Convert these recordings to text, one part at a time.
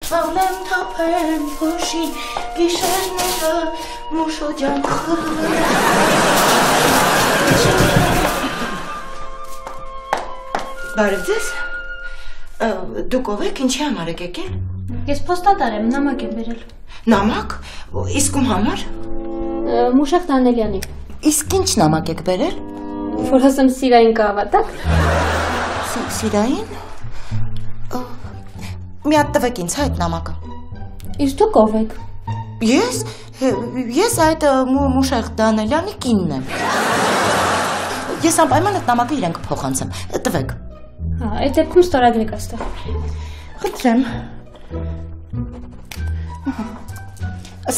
Վաղնեմ թափեն փոշին գիշերները մուշոջան Բարև ձեզ Դուք ով եք ինչի համար եք եկել Ես փոստատար եմ նամակ եմ բերել Նամակ իսկ ում համար Մուշեղ Դանելյանի Իսկ ինչ նամակ եք բերել Որ ասեմ սիրային կհավատաք Սիրային Մի հատ տվեք ինձ այդ նամակը Իսկ դուք ով եք Ես այդ Մուշեղ Դանելյանի կինն եմ Ես անպայման այդ նամակը իրեն կփոխանցեմ Տվեք Այդ դեպքում ստորագրեք այստեղ Խնդրեմ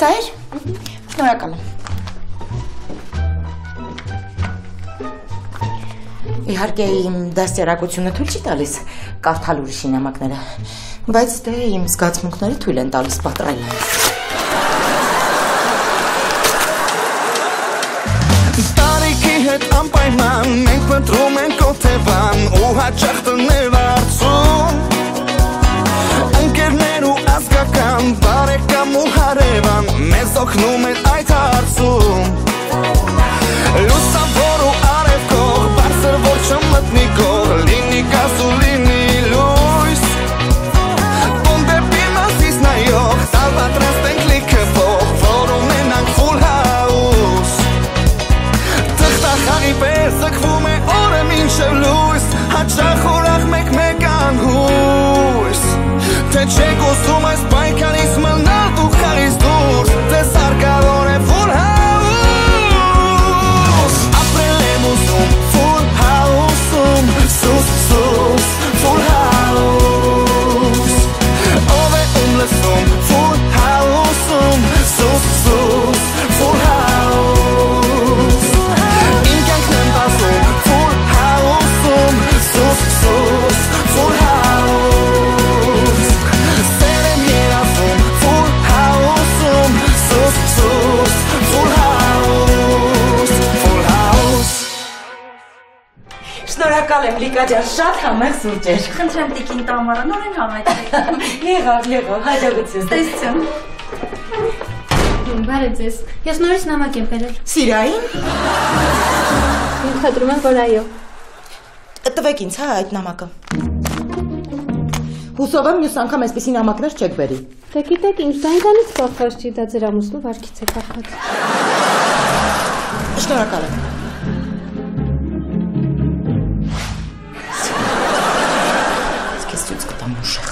Սա էր Շնորհակալ եմ Իհարկե իմ դաստիարակությունը թույլ չի տալիս կարդալ ուրիշի նամակները Բայց դե իմ զգացմունքները թույլ են տալիս պատռել Տարիքի հետ անպայման մենք փնտրում ենք օթևան ու հաճախ տներ արծում Ընկերներ ու ազգական բարեկամ ու հարևան մեզ օգնում են այդ հարցում Լուսավոր ու արևկող բարձր որ չմտնի գող լինի գազ ու լինի լույս Ում դեպի մասից նայող տալվատրաստ ենք լիքը ող որ ունենանք full house Թղթախաղի պես զգվում է օրը մինչև լույս Հաճախ ուրախ մեկ անհույս Թե չեք ուզում այս պայքարից մնալ դու խաղից դուրս Ձեզ հարկավոր է full house Ապրել եմ ուզում full house-ում Սուս full house Ով է ում լսում full house-ում Սուս full house Իմ կյանքն եմ բազում full house-ում Սուս full house Սեր եմ երազում full house-ում Սուս full house Շնորհակալ եմ Լիկա ջան, շատ համեղ սուրճ էր Խնդրեմ տիկին Տամարա, նոր են համայնքել Եղավ, հաջողություն Տեսություն Բարև ձեզ, ես նորից նամակ եմ բերել Սիրային Իմ խնդրում եմ, որ այո Տվեք ինձ այդ նամակը Հուսով եմ մյուս անգամ այսպիսի նամակներ չեք բերի Դե գիտեք ինչ, դա ինքանից փոխված չի, դա ձեր ամուսնու վարքից է կախված Շնորհակալ եմ Ես ցույց կտամ Մուշեղ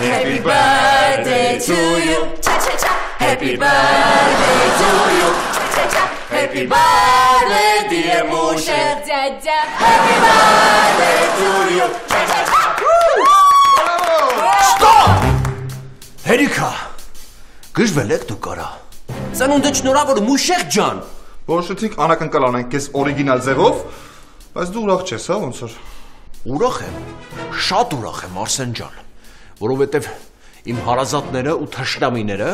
Happy birthday to you Cha-cha-cha Happy birthday to you Cha-cha-cha Happy birthday dear Moshe Dada Happy birthday to you Cha-cha-cha Stop Հերիքա Գժվել եք դու կարա Ծնունդը շնորհավոր Մուշեղ ջան Որոշեցինք անակնկալ անենք քեզ օրիգինալ ձևով, բայց դու ուրախ չես, հա, ոնց որ։ Ուրախ եմ, շատ ուրախ եմ Արսեն ջան, որովհետև իմ հարազատները ու թշնամիները,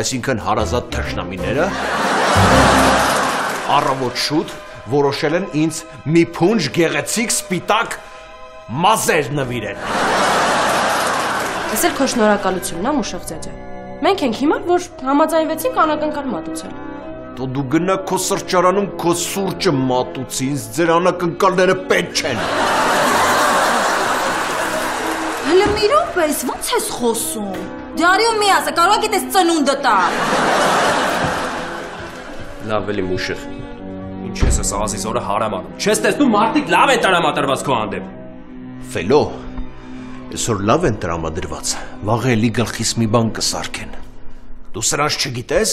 այսինքն հարազատ թշնամիները, առավոտ շուտ որոշել են ինձ մի փունջ գեղեցիկ սպիտակ մազեր նվիրել։ Ես էլ քո շնորհակալությունն եմ Մուշեղ ջան։ Մենք ենք հիմա, որ համաձայնվեցինք անակնկալ մատուցել։ Դու գնա քո սրճարանում քո սուրճը մատուցի, ինձ ձեր անակնկալները պետք չեն։ Հələ մի րոպե, ո՞նց ես խոսում։ Դե արի ու մի ասա, կարող եք այդպես ծնունդը տա։ Լավ էլի Մուշեղ։ Ինչ ես այս աղազի զորը հարամանում։ Չես տեսնում մարդիկ լավ են տրամադրված քո հանդեպ։ Ֆելո, այսօր լավ են տրամադրված, վաղ էլի գլխիս մի բան կսարքեն։ Դու սրանց չգիտես։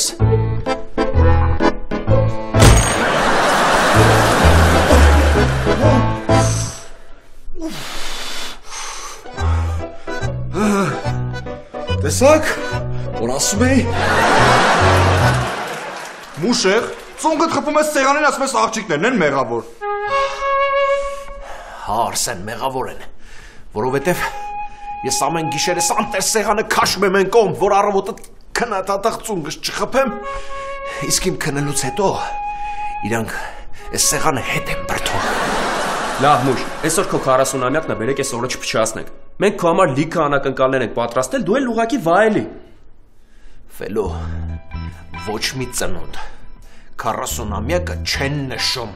Տեսակ, որ ասում էի։ Մուշեղ, ծոնգդ խփում ես սեղանին, ասում ես աղջիկներն են մեղավոր։ Հա, Արսեն, մեղավոր են, որովհետև Ես ամեն գիշեր ես անտեր սեղանը քաշում եմ են կողմ, որ առավոտը քնատատաղծուն չխփեմ, իսկ իմ քնելուց հետո իրանք այս սեղանը հետ են բրդում։ Լավ մուշ, այսօր քո 40-ամյակն է, բերեք այս օրը չփչացնենք։ Մենք քո համար լիքը անակնկալներ ենք պատրաստել, դու էլ ուղղակի վայելի։ Ֆելո, ոչ մի ծնունդ 40-ամյակը չեն նշում,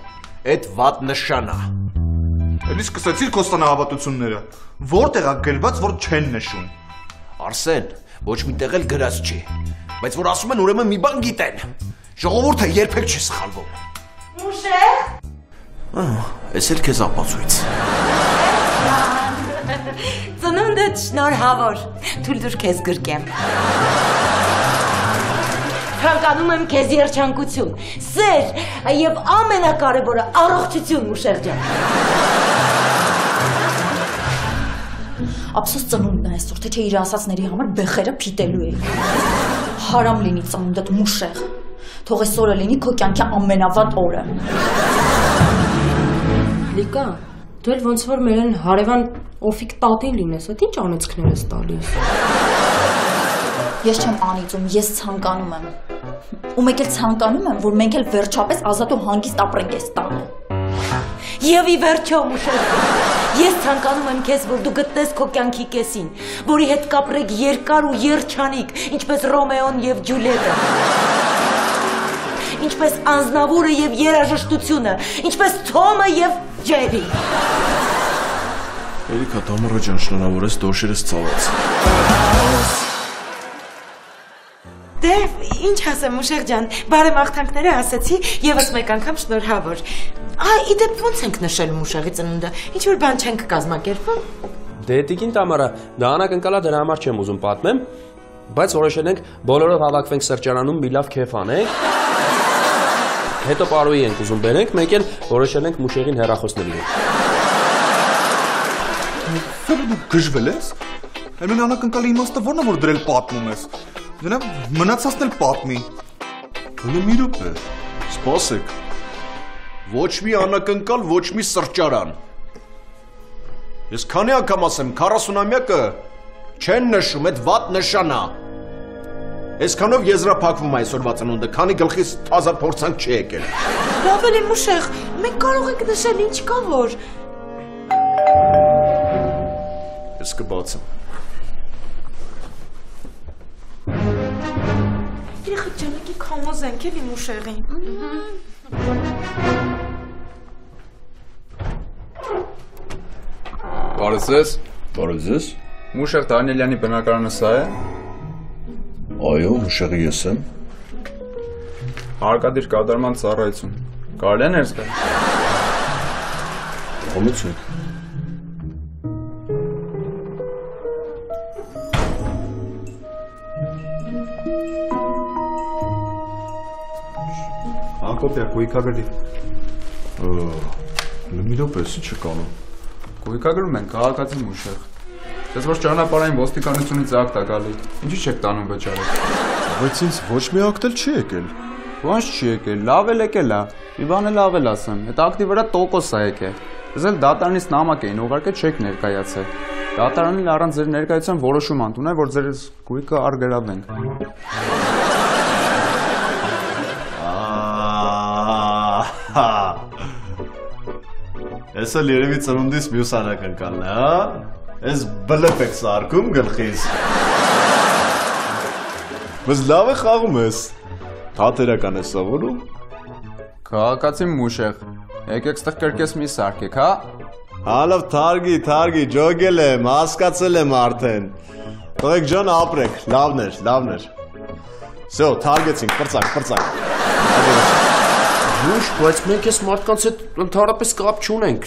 այդ վատ նշան է։ Էլի սկսեցիր քո ստանահավատությունները։ Որտեղ է գրված, որ չեն նշում։ Արսեն, ոչ մի տեղ էլ գրած չի, բայց որ ասում են ուրեմն մի բան գիտեն։ Ժողովուրդը երբեք չի սխալվում։ Մուշեղ։ Էս էլ քեզ ապացույց։ Ծնունդդ շնորհավոր։ Թույլ տուր քեզ գրկեմ։ Ցանկանում եմ քեզ երջանկություն, սեր եւ ամենակարևորը առողջություն, Մուշեղ ջան։ Ափսոս ծնունդն է այսօր, թե չէ իր ասածների համար բեխերը փիտելու էի։ Հարամ լինի ծնունդդ, Մուշեղ։ Թող այս օրը լինի քո կյանքի ամենավատ օրը։ Լիկա, դու էլ ոնց որ մերեն հարևան օֆիկ տատին լինես, այդ ինչ անեցքներ ես տալիս։ Ես չեմ անիծում, ես ցանկանում եմ։ Ու մեկ էլ ցանկանում եմ, որ մենք էլ վերջապես ազատ ու հանգիստ ապրենք այս տանը։ Եվ ի վերջո, Մուշեղ, ես ցանկանում եմ քեզ, որ դու գտնես քո կյանքի կեսին, որի հետ կապրեք երկար ու երջանիկ, ինչպես Ռոմեոն եւ Ջուլիետը, ինչպես Անձնավորը եւ երաժշտությունը, ինչպես Թոմը եւ Ջերի։ Էրիկա Տամորա ջան, շնորհավոր ես, դոշերս ցավեց։ Դե, ինչ ասեմ, Մուշեղ ջան, բարեմաղթանքները ասեցի, եւս մեկ անգամ շնորհավոր։ Իդեպ ո՞նց ենք նշել Մուշեղի ծնունդը, ինչ որ բան չենք կազմակերպում։ Դե տիկին Տամարա, դա անակնկալ է, դրա համար չեմ ուզում պատմեմ, բայց որոշել ենք բոլորով հավաքվենք սրճարանում մի լավ քեֆ անենք։ Հետո պարոյի ենք ուզում բերենք, մեկ էլ որոշել ենք Մուշեղին հեռախոսների հետ։ Դու գժվել ես։ Այն անակնկալի իմաստը ո՞րն է, որ դրել պատմում ես։ Դրա մնացածն էլ պատմի։ Հələ մի րոպե, սպասեք։ Ոչ մի անակնկալ, ոչ մի սրճարան։ Ես քանի անգամ ասեմ, 40-ամյակը չեն նշում, այդ վատ նշան է։ Այսքանով եզրափակվում է այսօրվա ծնունդը, քանի գլխից թազա փորձանք չի եկել։ Լավ էլի Մուշեղ, մենք կարող ենք նշել, ինչ կա որ։ Ես կբացեմ։ Երեխա ջանիկի քամոզ ենք էլի Մուշեղին։ Բարև ձեզ։ Բարև ձեզ։ Մուշեղ Դանիելյանի բնակարանը սա է։ Այո, Մուշեղի ես եմ։ Հարկադիր կատարման ծառայություն։ Կարելի է ներս գալ։ Ողջույն։ Անկոպիա, գույքագրի։ Մի րոպե, ինչ եք անում։ Գույքագրում են քաղաքացի Մուշեղ։ Դες որ ճանապարհային ոստիկանությունից ակտ է գալի։ Ինչի՞ չեք տանում վճարը։ Բայց ինձ ոչ մի ակտ էլ չի եկել։ Ոնց չի եկել, լավ էլ եկել է։ Մի բան էլ լավ էլ ասեմ։ Այդ ակտի վրա տոկոս է եկել։ Դες էլ դատարանից նամակ էին ուղարկել, չեք ներկայացել։ Դատարանին առանց ձեր ներկայության որոշում ընդունել, որ ձեր գույքը արգելավենք։ Էսը երևի ծնունդիս մյուս անակնկալն է, հա? Ես բլեփ եք սարքում գլխից։ Բայց լավ է խաղում ես։ Թատերական ես սովորում։ Քաղաքացի Մուշեղ, եկեք ստեղ կրկես մի սարքեք, հա։ Հալով թարգի, ջոգել եմ, հասկացել եմ արդեն։ Թողեք ջան ապրեք, լավներ։ Всё, թարգեցինք, պրծանք։ Ոչ, բայց մենք այս մարդկանց հետ ընդհանրապես կապ չունենք։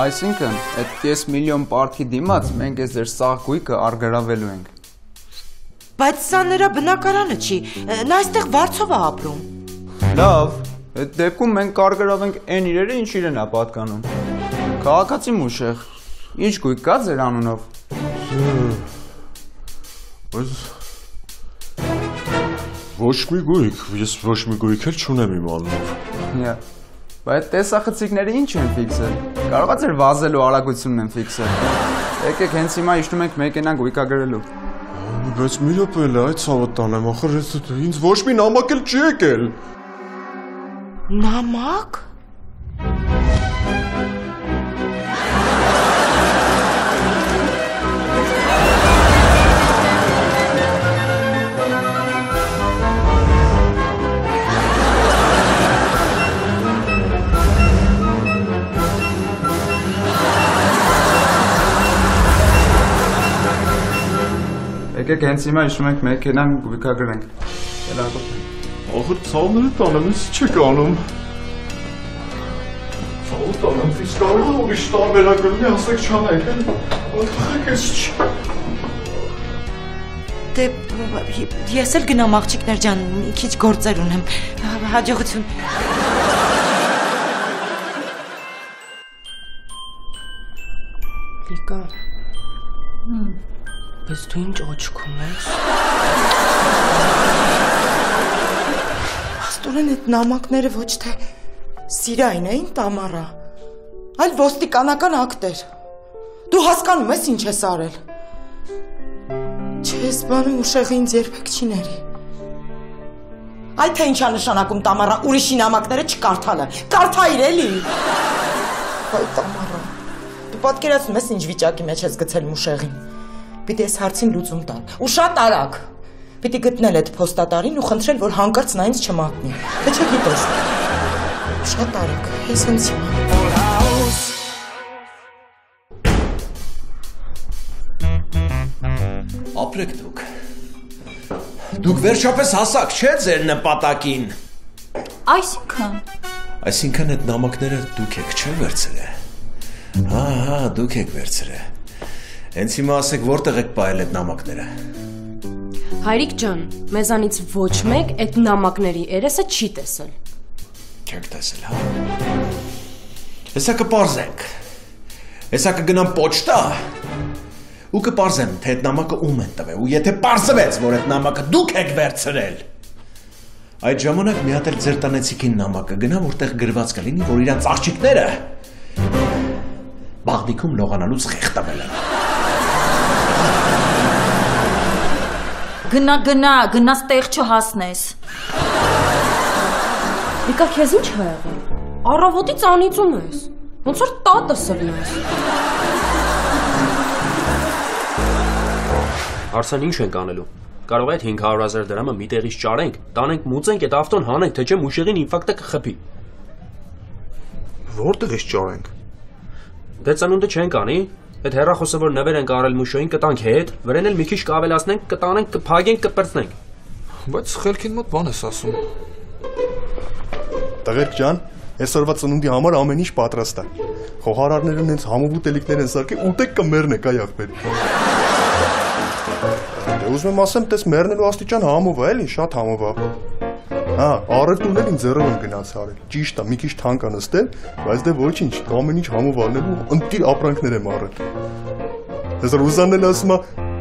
Այսինքն, այդ կես միլիոն պարտքի դիմաց մենք այս ձեր սաղ գույքը արգելավելու ենք։ Բայց սա նրա բնակարանը չի, նա այստեղ վարձով է ապրում։ Լավ, այդ դեպքում մենք կարգելավենք այն իրերը, ինչ իրեն է պատկանում։ Քաղաքացի Մուշեղ, ինչ գույք կա ձեր անունով։ Ոչ մի գույք, ես ոչ մի գույք էլ չունեմ իմ անունով։ Հա։ Բայց տեսախցիկները ինչ են ֆիքսել։ Կարողա ձեր վազելու արագությունն են ֆիքսել։ Եկեք հենց հիմա իջնում ենք մեքենան գույքագրելու։ Բայց մի րոպե էլ այդ ցավը տանեմ, ախր ինձ ոչ մի նամակ էլ չի եկել։ Նամակ։ Եկեք հենց հիմա իջնում ենք մեքենան գույքագրենք։ Հելակոտ։ Ախր ցավները տանեմ, ես չեք անում։ Ցավը տանեմ, իսկ կարող է ուրիշ տարբերակ լինի, ասեք չանեք, ախեք ես չի։ Դե ես էլ գնամ աղջիկներ ջան, մի քիչ գործեր ունեմ, հաջողություն։ Լիկա։ Բայց դու ինչ օջքում ես։ Աստորեն այդ նամակները ոչ թե սիրային էին Տամարա, այլ ոստիկանական ակտեր։ Դու հասկանում ես ինչ ես արել։ Չես բանում ուշեղը ինձ երբեք չի ների։ Այդ թե ինչա նշանակում Տամարա ուրիշի նամակները չկարդալը։ Կարդայիր էլի։ Այ Տամարա, դու պատկերացնում ես ինչ վիճակի մեջ ես գցել Մուշեղին։ Պիտի ես հարցին լուծում տալ, ու շատ արագ։ Պիտի գտնել այդ փոստատարին ու խնդրել, որ հանկարծ նա ինձ չմատնի։ Թե չգիտես։ Շատ արագ, ես հենց հիմա։ Ապրեք դուք։ Դուք վերջապես հասակ չէ ձեր նպատակին։ Այսինքն այդ նամակները դուք եք չէ վերցրել։ Հա, դուք եք վերցրել։ Հենց հիմա ասեք որտեղ եք պահել այդ նամակները։ Հայրիկ ջան, մեզանից ոչ մեկ այդ նամակների երեսը չի տեսել։ Չեք տեսել, հա։ Հեսա կպարզենք։ Հեսա կգնամ պոչտա ու կպարզեմ, թե այդ նամակը ում են տվել, ու եթե պարզվեց, որ այդ նամակը դուք եք վերցրել, այդ ժամանակ մի հատ էլ ձեր տնեցիկին նամակը գնա, որտեղ գրված կլինի, որ իրանց աղջիկները բաղնիքում լողանալուց խեղտվել են։ Գնա ստեղ չհասնես։ Լիկա, քեզ ինչ ա եղել։ Առավոտից անիծում ես։ Ոնց որ տատը սրնես։ Արսեն ինչ ենք անելու։ Կարող է այդ 500,000 դրամը մի տեղից ճարենք, տանենք, մուծենք, այդ ավտոն հանենք, թե չէ Մուշեղին ինֆակտը կխփի։ Որտեղից ճարենք։ Դե ծնունդը չենք անի, այդ հեռախոսը որ նվեր ենք արել Մուշոյին կտանք հետ, վրան էլ մի քիչ կավելացնենք, կտանենք, կփագենք, կպրծնենք։ Բայց խելքին մոտ բան ես ասում։ Տղերք ջան, այսօրվա ծնունդի համար ամեն ինչ պատրաստ է։ Խոհարարներն հենց համով ուտելիքներ են սարքել, ուտեք կմեռնեք, այ ախպեր։ Դե ուզում եմ ասեմ, տես մեռնելու աստիճան համով է, էլի, շատ համով է։ Հա, առևտուրն էլ ինձ ձեռով եմ գնաց արել։ Ճիշտ է, մի քիչ թանկ է նստել, բայց դե ոչինչ, ամեն ինչ համով առնելու ընտիր ապրանքներ եմ առել։ Ես Ռուզանն էլ ասում է,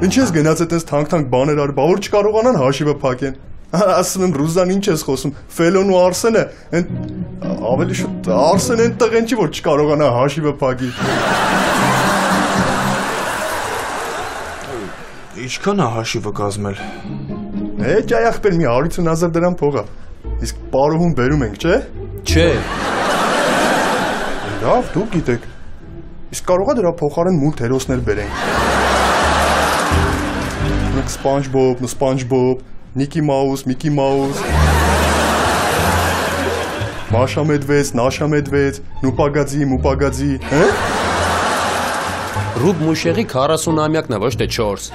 ինչ ես գնաց այդպես թանկ բաներ արել, բա որ չկարողանան հաշիվը փակեն։ Ասում եմ Ռուզան ինչ ես խոսում, Ֆելոն ու Արսենը, ավելի շուտ Արսենը այն տղեն չի որ չկարողանա հաշիվը փակի։ Ինչքան է հաշիվը կազմել։ Էջ այ ախպեր մի 150,000 դրամ փող է։ Իսկ պարոհուն բերում ենք, չէ։ Չէ։ Լավ, դուք գիտեք։ Իսկ կարող է դրա փոխարեն մուլտ հերոսներ բերենք։ Մենք SpongeBob, Mickey Mouse, Masha Medved, Nasha Medved, Mupagadi, հա։ Ռուբ Մուշեղի 40-ամյակն է, ոչ թե 4։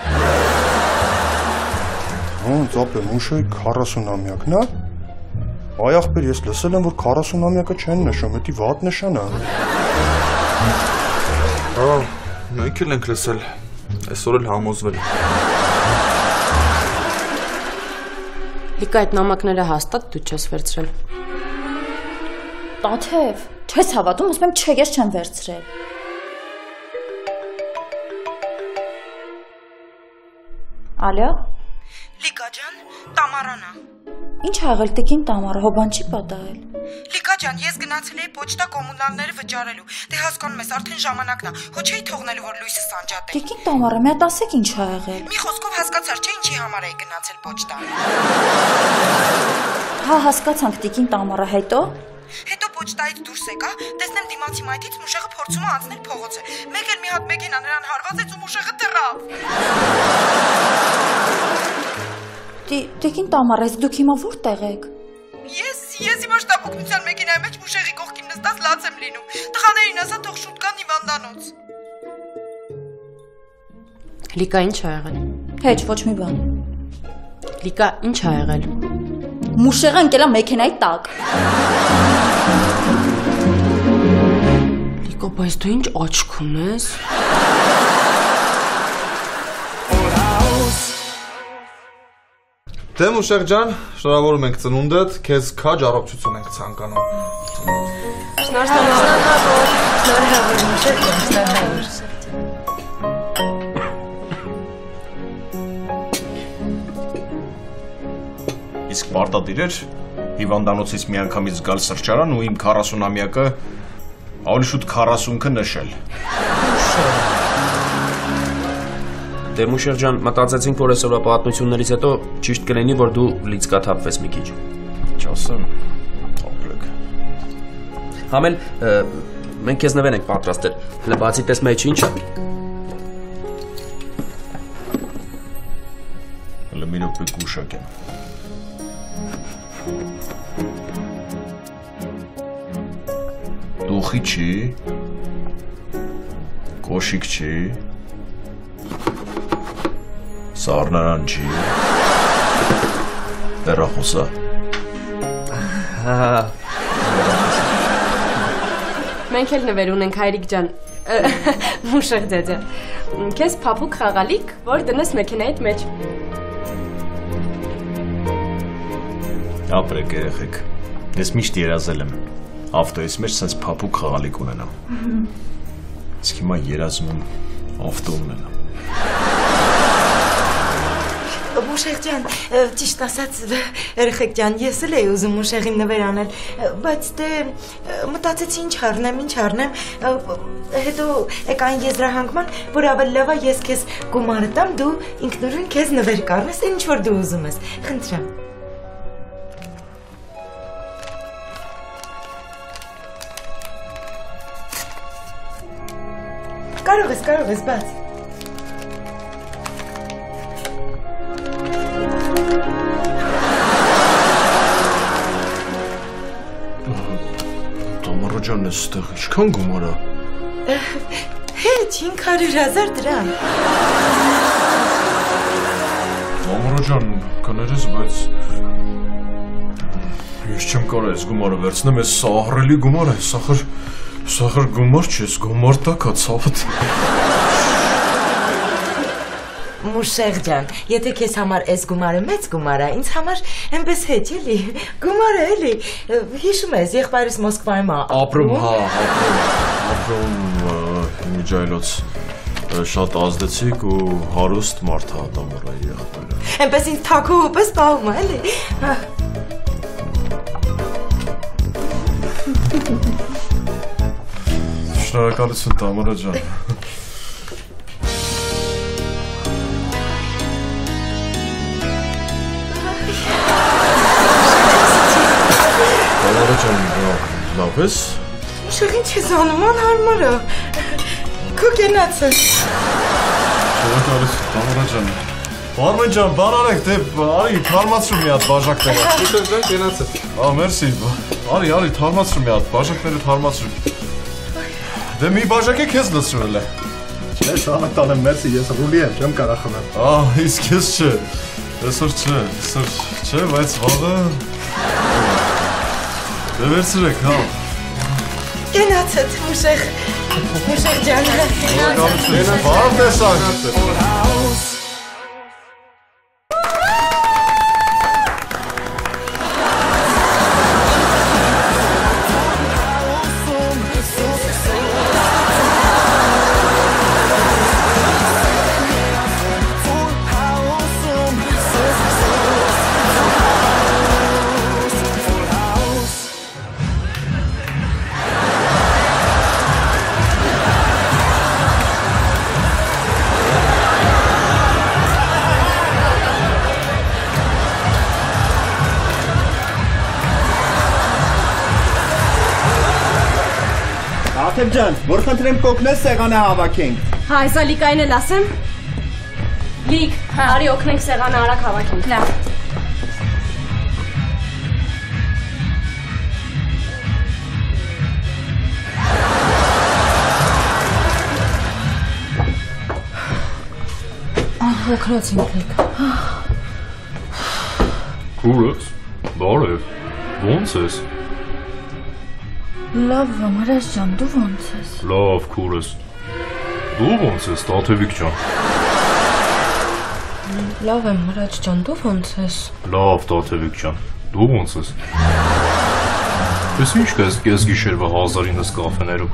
Ոնց ապե Մուշեղի 40-ամյակն է։ Այ ախպեր, ես լսել եմ, որ 40-ամյակը չեն նշում, դա վատ նշան է։ Հա, մենք էլ ենք լսել։ Այսօր էլ համոզվել։ Լիկա, այդ նամակները հաստատ դու չես վերցրել։ Տաթև, չես հավատում, ասում եմ չէ, ես չեմ վերցրել։ Ալո։ Լիկա ջան, Տամարանա։ Ինչ ա եղել տիկին Տամարա, հոբան չի պատահել։ Լիկա ջան, ես գնացել էի պոչտա կոմունալները վճարելու։ Դե հասկանում ես, արդեն ժամանակն է։ Հո չէի թողնելու, որ լույսը սանջատե։ Տիկին Տամարա, մի հատ ասեք ինչ ա եղել։ Մի խոսքով հասկացար, չէ՞ ինչի համար էի գնացել պոչտա։ Հա, հասկացանք տիկին Տամարա, հետո։ Հետո պոչտայից դուրս եկա, տեսնեմ դիմացի մայթից Մուշեղը փորձում է անցնել փողոցը։ Մեկ էլ մի հատ մեքենա նրան հարվածեց ու Մուշեղը դռավ։ Տիկին Տամարա, ես դուք հիմա որտեղ եք։ Ես հիմա շտապօգնության մեքենայի մեջ Մուշեղի կողքին նստած լաց եմ լինում։ Տղաներին ասա թող շուտ գան հիվանդանոց։ Լիկա, ինչ ա եղել։ Հեչ, ոչ մի բան։ Լիկա, ինչ ա եղել։ Մուշեղը ընկել է մեքենայի տակ։ Լիկա, բայց դու ինչ աչք ունես։ Դե Մուշեղ ջան, շնորհավորում ենք ծնունդդ, քեզ քաջ առողջություն ենք ցանկանում։ Շնորհավոր Մուշեղ ջան, շնորհավոր։ Իսկ պարտադիր էր հիվանդանոցից միանգամից գալ սրճարան ու իմ 40-ամյակը ավելի շուտ 40-ը նշել։ Դե Մուշեղ ջան, մտածեցինք, որ այսօրվա պատմություններից հետո ճիշտ կլինի, որ դու լիցկաթափվես մի քիչ։ Չասեմ, ապրեք։ Համել, մենք քեզ նվեր ենք պատրաստել։ Հələ բացի տես մեջ ինչ է։ Հələ մի րոպե գուշակեմ։ Դուխի չի, կոշիկ չի, սառնարան չի, հեռախոսա։ Մենք էլ նվեր ունենք հայրիկ ջան, Մուշեղ ձեձե, քեզ փափուկ խաղալիք, որ դնես մեքենայիդ մեջ։ Ապրեք երեխեք, ես միշտ երազել եմ, ավտոյիս մեջ սենց փափուկ խաղալիք ունենամ, իսկ հիմա երազում եմ ավտո ունենամ։ Մուշեղ ջան, ճիշտ ասած, երեխեք ջան, ես էլ էի ուզում Մուշեղին նվեր անել, բայց դե մտածեցի ինչ առնեմ, հետո եկան եզրահանգման, որ ավելի լավ է ես քեզ գումարը տամ, դու ինքնուրույն քեզ նվեր կառնես, ինչ որ դու ուզում ես, խնդրեմ։ Կարող ես, բաց։ Տամարա ջան, այստեղ ինչքան գումար է։ Հեչ, 500,000 դրամ։ Տամարա ջան, կներես, բայց ես չեմ կարող այս գումարը վերցնեմ, այս սահռելի գումար է, սախր գումար չի, ես գումար տակա ցավդ։ Մուշեղ ջան, եթե քեզ համար այս գումարը մեծ գումար է, ինձ համար այնպես հեչ էլի, գումարը էլի, հիշում ես, եղբայրս Մոսկվայում է ապրում, միջայլոց շատ ազդեցիկ ու հարուստ մարդ է Տամարայի եղբայրը։ Այնպես ինձ թաքու պես պահում է, էլի։ Շնորհակալություն Տամարա ջան։ Տամարա ջան, լավ ես։ Մուշեղ ինչ ես անում, անհարմար է։ Քո կենացը։ Շնորհակալություն Տամարա ջան։ Արմեն ջան, բան արեք, դե արի, թարմացրու մի հատ բաժակները։ Մուշեղ ջան, կենացը։ Մերսի, արի, թարմացրու մի հատ, բաժակները թարմացրու։ Դե մի բաժակ է քեզ լցրել է։ Չէ, շանը տանեմ, մերսի, ես ռուլի եմ, չեմ կարող խմեմ։ Իսկ ես չէ, այսօր չէ, բայց վաղը… Դե վերցրեք, հա։ Կենացըդ, Մուշեղ ջան։ Բարով տեսակ։ Աթև ջան, որ խնդրեմ կօգնես սեղանը հավաքենք։ Հա, այս Լիկային էլ ասեմ։ Լիկ, արի օգնենք սեղանը արագ հավաքենք։ Լավ։ Հոգնոցինք Լիկ։ Քուրս, բարև, ո՞նց ես։ Լավ, Մարաշ ջան, դու ո՞նց ես։ Լավ, քուրս։ Դու ո՞նց ես, Տաթևիկ ջան։ Լավ եմ, Մարաշ ջան, դու ո՞նց ես։ Լավ, Տաթևիկ ջան, դու ո՞նց ես։ Ես ինչ կես գիշերվա 1900 կաֆեներում։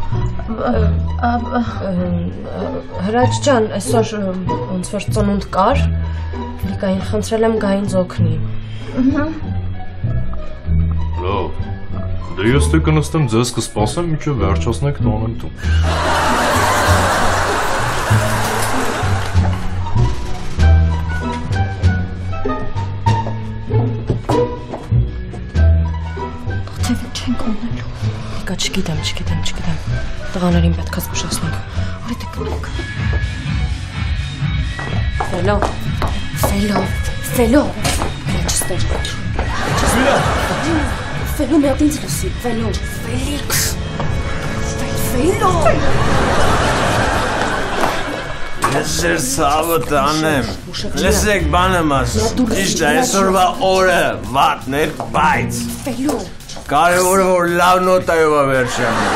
Հրաչ ջան, այսօր ոնց որ ծնունդ կար, Լիկային խնդրել եմ գա ինձ օգնի։ Լավ։ Դե ես թե կնստեմ ձեզ կսպասեմ մինչև վերջացնեք տանեմ տուն։ Չգիտեմ։ Տղաներին պետք է զգուշացնենք։ Արի դե գնանք։ Ֆելո։ Չստեր։ Ֆելո մի հատ ինձ լսի։ Ֆելիքս։ Ֆելո։ Ես ձեր ցավը տանեմ։ Լսեք բան եմ ասում։ Ճիշտ է, այսօրվա օրը վատն էր, բայց Ֆելո։ Կարևորը որ լավ նոտայով է վերջանում։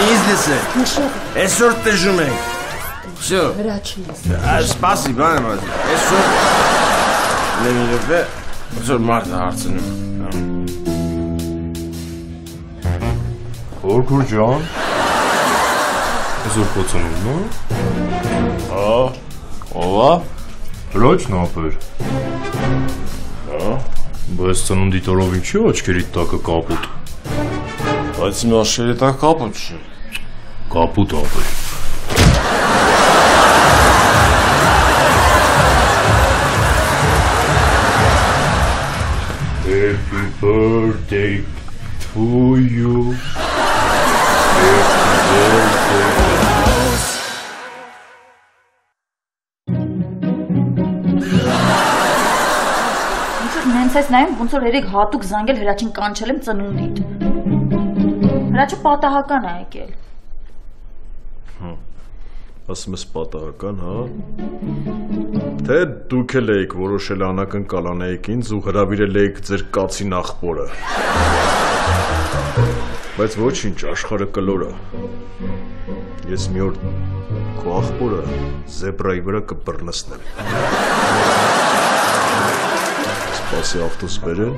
Ինձ լսեք։ Այսօր տժում ենք։ Всё։ Սպասի, բան եմ ասում։ Այսօր լեմիրով է, այսօր մարդ հարցնում։ Քուրքուր ջան։ Այսօր կոծնում նո։ Հա։ Ո՞վ է։ Հրաչն ապեր։ Հա։ Բայց ծնունդի տորով ինչի աչքերիդ տակը կապուտ։ Բայց իմ աչքերի տակ կապուտ չի։ Կապուտ ապեր։ Happy birthday to you. Նենց ես նայում, ոնց որ երեք հատուկ զանգել Հրաչին կանչել եմ ծնունդիդ։ Հրաչը պատահական է եկել։ Ասում ես պատահական, հա։ Թե դուք էլ եք որոշել անակնկալ անեիք ինձ ու հրավիրել եք ձեր կացին աղբորը։ Բայց ոչինչ, աշխարհը կլոր է։ Ես մի օր քո աղբորը զեբրայի վրա կբռնցնեմ։ Սպասի ավտոս բերեն։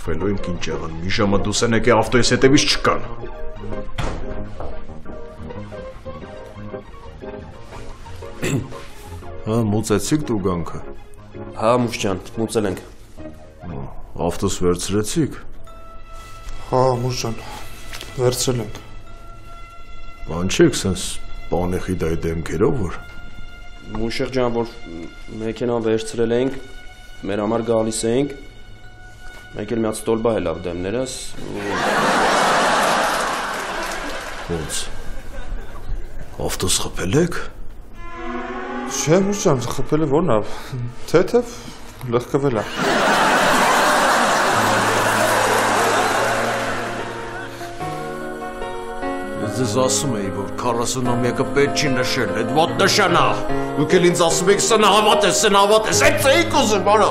Ֆելոյին կինչ եղան, մի ժամը դուս են եկե ավտոյիս հետևից չկան։ Հա, մուծեցիք դու գանքը։ Հա, մուշ ջան, մուծել ենք։ Ավտոս վերցրեցիք։ Հա, մուշ ջան, վերցրել ենք։ Բան չեք սենց պանեխի դայ դեմքերով որ։ Մուշեղ ջան, որ մեքենան վերցրել ենք, մեր համար գալիս ենք, մեկ էլ մի հատ ստոլբա է լավ դեմներս։ Ոնց։ Ավտոս խփել եք։ Չէ, մուշ ջան, խփել է որն է։ Թեթև լղկվել է։ Ձեզ ասում էի, որ 40-ամյակը պետք չի նշել, այդ ոտ նշանա։ Դուք էլ ինձ ասում եք սնահավատ ես, այդ էիք ուզում, արա։